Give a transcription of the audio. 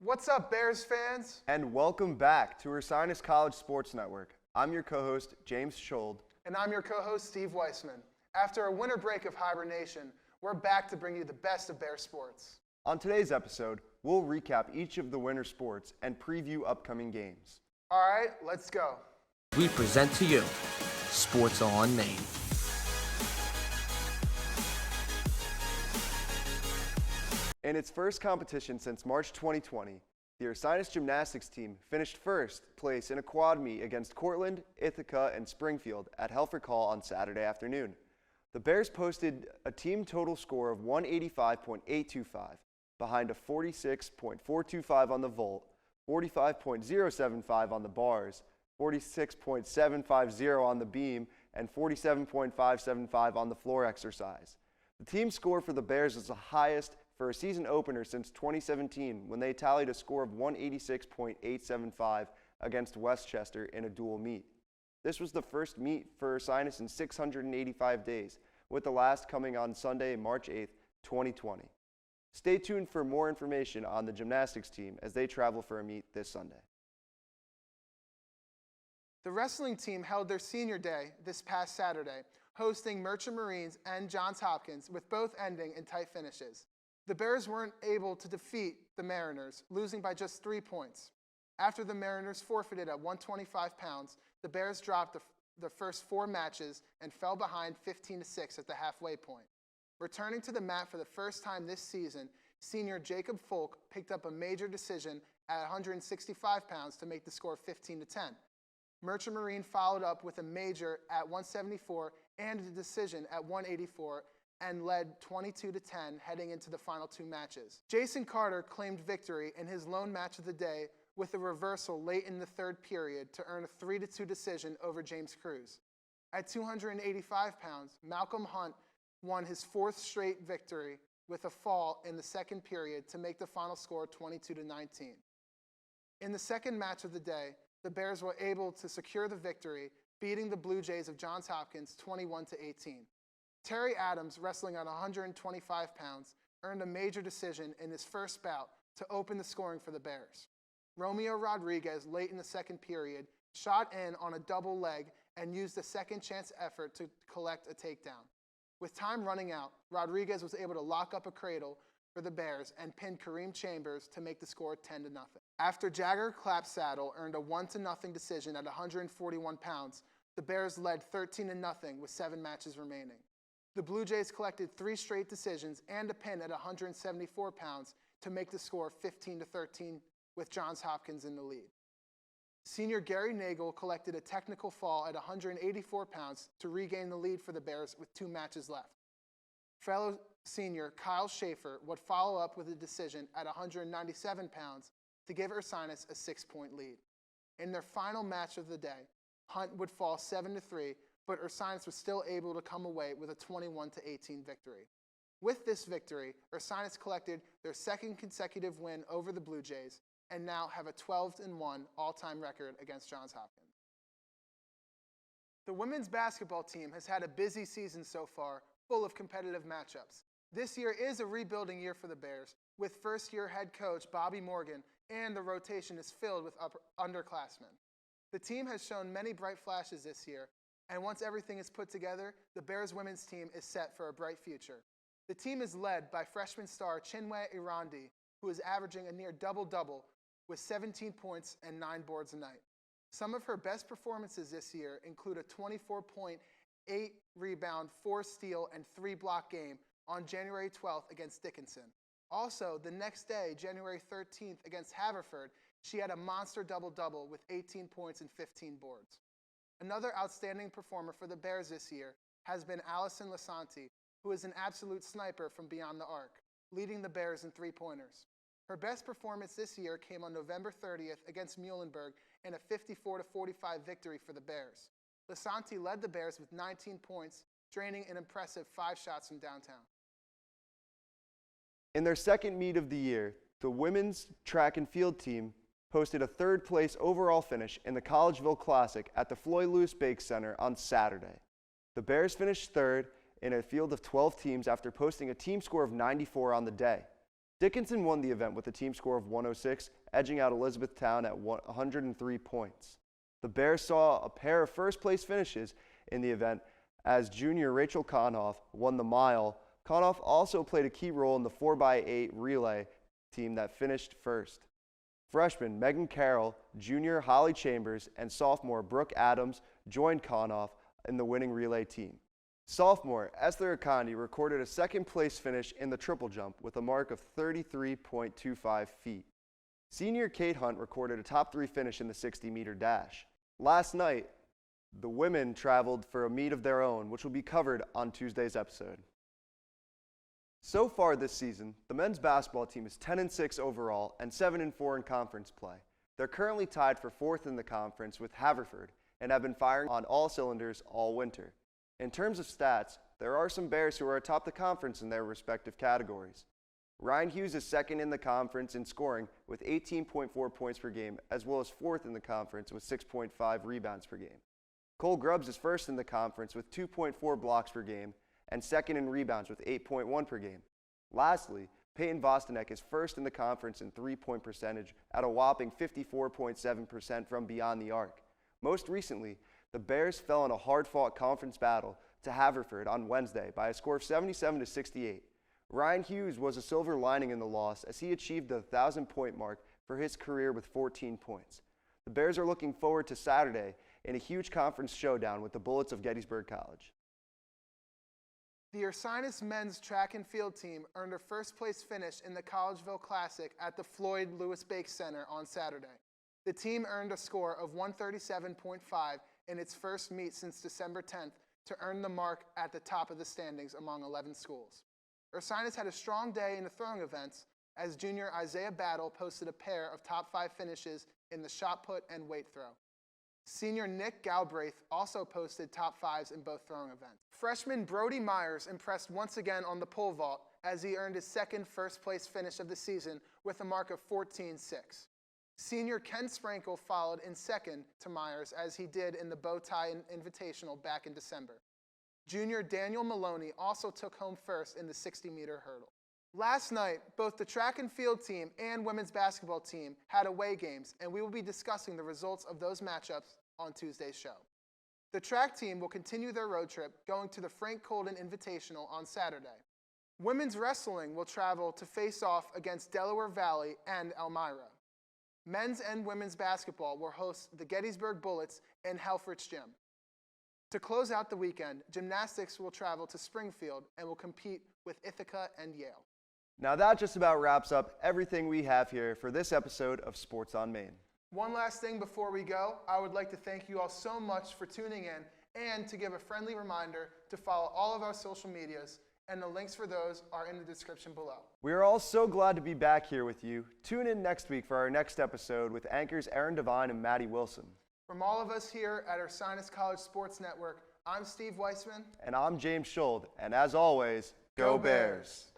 What's up, Bears fans? And welcome back to Ursinus College Sports Network. I'm your co-host, James Schold. And I'm your co-host, Steve Weissman. After a winter break of hibernation, we're back to bring you the best of Bear sports. On today's episode, we'll recap each of the winter sports and preview upcoming games. All right, let's go. We present to you Sports on Main. In its first competition since March 2020, the Ursinus gymnastics team finished first place in a quad meet against Cortland, Ithaca, and Springfield at Helfrich Hall on Saturday afternoon. The Bears posted a team total score of 185.825, behind a 46.425 on the vault, 45.075 on the bars, 46.750 on the beam, and 47.575 on the floor exercise. The team score for the Bears is the highest for a season opener since 2017, when they tallied a score of 186.875 against Westchester in a dual meet. This was the first meet for Ursinus in 685 days, with the last coming on Sunday, March 8th, 2020. Stay tuned for more information on the gymnastics team as they travel for a meet this Sunday. The wrestling team held their senior day this past Saturday, hosting Merchant Marines and Johns Hopkins, with both ending in tight finishes. The Bears weren't able to defeat the Mariners, losing by just 3 points. After the Mariners forfeited at 125 pounds, the Bears dropped the first 4 matches and fell behind 15-6 at the halfway point. Returning to the mat for the first time this season, senior Jacob Folk picked up a major decision at 165 pounds to make the score 15-10. Merchant Marine followed up with a major at 174 and a decision at 184 and led 22-10 heading into the final 2 matches. Jason Carter claimed victory in his lone match of the day with a reversal late in the third period to earn a 3-2 decision over James Cruz. At 285 pounds, Malcolm Hunt won his 4th straight victory with a fall in the second period to make the final score 22-19. In the second match of the day, the Bears were able to secure the victory, beating the Blue Jays of Johns Hopkins 21-18. Terry Adams, wrestling at 125 pounds, earned a major decision in his first bout to open the scoring for the Bears. Romeo Rodriguez, late in the second period, shot in on a double leg and used a second chance effort to collect a takedown. With time running out, Rodriguez was able to lock up a cradle for the Bears and pin Kareem Chambers to make the score 10-0. After Jagger Clapsaddle earned a 1-0 decision at 141 pounds, the Bears led 13-0 with 7 matches remaining. The Blue Jays collected 3 straight decisions and a pin at 174 pounds to make the score 15-13 with Johns Hopkins in the lead. Senior Gary Nagel collected a technical fall at 184 pounds to regain the lead for the Bears with 2 matches left. Fellow senior Kyle Schaefer would follow up with a decision at 197 pounds to give Ursinus a 6-point lead. In their final match of the day, Hunt would fall 7-3, but Ursinus was still able to come away with a 21-18 victory. With this victory, Ursinus collected their 2nd consecutive win over the Blue Jays and now have a 12-1 all-time record against Johns Hopkins. The women's basketball team has had a busy season so far, full of competitive matchups. This year is a rebuilding year for the Bears, with first-year head coach Bobby Morgan, and the rotation is filled with underclassmen. The team has shown many bright flashes this year, and once everything is put together, the Bears women's team is set for a bright future. The team is led by freshman star Chinwe Irandi, who is averaging a near double-double with 17 points and 9 boards a night. Some of her best performances this year include a 24-point, 8-rebound, 4-steal, and 3-block game on January 12th against Dickinson. Also, the next day, January 13th against Haverford, she had a monster double-double with 18 points and 15 boards. Another outstanding performer for the Bears this year has been Allison Lasanti, who is an absolute sniper from beyond the arc, leading the Bears in 3-pointers. Her best performance this year came on November 30th against Muhlenberg in a 54-45 victory for the Bears. Lasanti led the Bears with 19 points, draining an impressive 5 shots from downtown. In their second meet of the year, the women's track and field team posted a 3rd-place overall finish in the Collegeville Classic at the Floyd Lewis Bake Center on Saturday. The Bears finished 3rd in a field of 12 teams after posting a team score of 94 on the day. Dickinson won the event with a team score of 106, edging out Elizabethtown at 103 points. The Bears saw a pair of first-place finishes in the event as junior Rachel Conhoff won the mile. Conhoff also played a key role in the 4x8 relay team that finished first. Freshman Megan Carroll, junior Holly Chambers, and sophomore Brooke Adams joined Conhoff in the winning relay team. Sophomore Esther Akandi recorded a second-place finish in the triple jump with a mark of 33.25 feet. Senior Kate Hunt recorded a top 3 finish in the 60-meter dash. Last night, the women traveled for a meet of their own, which will be covered on Tuesday's episode. So far this season, the men's basketball team is 10-6 overall and 7-4 in conference play. They're currently tied for 4th in the conference with Haverford and have been firing on all cylinders all winter. In terms of stats, there are some Bears who are atop the conference in their respective categories. Ryan Hughes is 2nd in the conference in scoring with 18.4 points per game, as well as 4th in the conference with 6.5 rebounds per game. Cole Grubbs is 1st in the conference with 2.4 blocks per game and 2nd in rebounds with 8.1 per game. Lastly, Peyton Vostanek is 1st in the conference in three-point percentage at a whopping 54.7% from beyond the arc. Most recently, the Bears fell in a hard-fought conference battle to Haverford on Wednesday by a score of 77-68. Ryan Hughes was a silver lining in the loss as he achieved the 1,000-point mark for his career with 14 points. The Bears are looking forward to Saturday in a huge conference showdown with the Bullets of Gettysburg College. The Ursinus men's track and field team earned a first-place finish in the Collegeville Classic at the Floyd Lewis Bake Center on Saturday. The team earned a score of 137.5 in its first meet since December 10th to earn the mark at the top of the standings among 11 schools. Ursinus had a strong day in the throwing events as junior Isaiah Battle posted a pair of top 5 finishes in the shot put and weight throw. Senior Nick Galbraith also posted top 5s in both throwing events. Freshman Brody Myers impressed once again on the pole vault as he earned his second first-place finish of the season with a mark of 14.6. Senior Ken Sprankle followed in second to Myers as he did in the Bow Tie Invitational back in December. Junior Daniel Maloney also took home first in the 60-meter hurdle. Last night, both the track and field team and women's basketball team had away games, and we will be discussing the results of those matchups on Tuesday's show. The track team will continue their road trip, going to the Frank Colden Invitational on Saturday. Women's wrestling will travel to face off against Delaware Valley and Elmira. Men's and women's basketball will host the Gettysburg Bullets in Helfrich Gym. To close out the weekend, gymnastics will travel to Springfield and will compete with Ithaca and Yale. Now that just about wraps up everything we have here for this episode of Sports on Main. One last thing before we go, I would like to thank you all so much for tuning in and to give a friendly reminder to follow all of our social medias, and the links for those are in the description below. We are all so glad to be back here with you. Tune in next week for our next episode with anchors Aaron Devine and Maddie Wilson. From all of us here at Ursinus College Sports Network, I'm Steve Weissman. And I'm James Schuld. And as always, go Bears!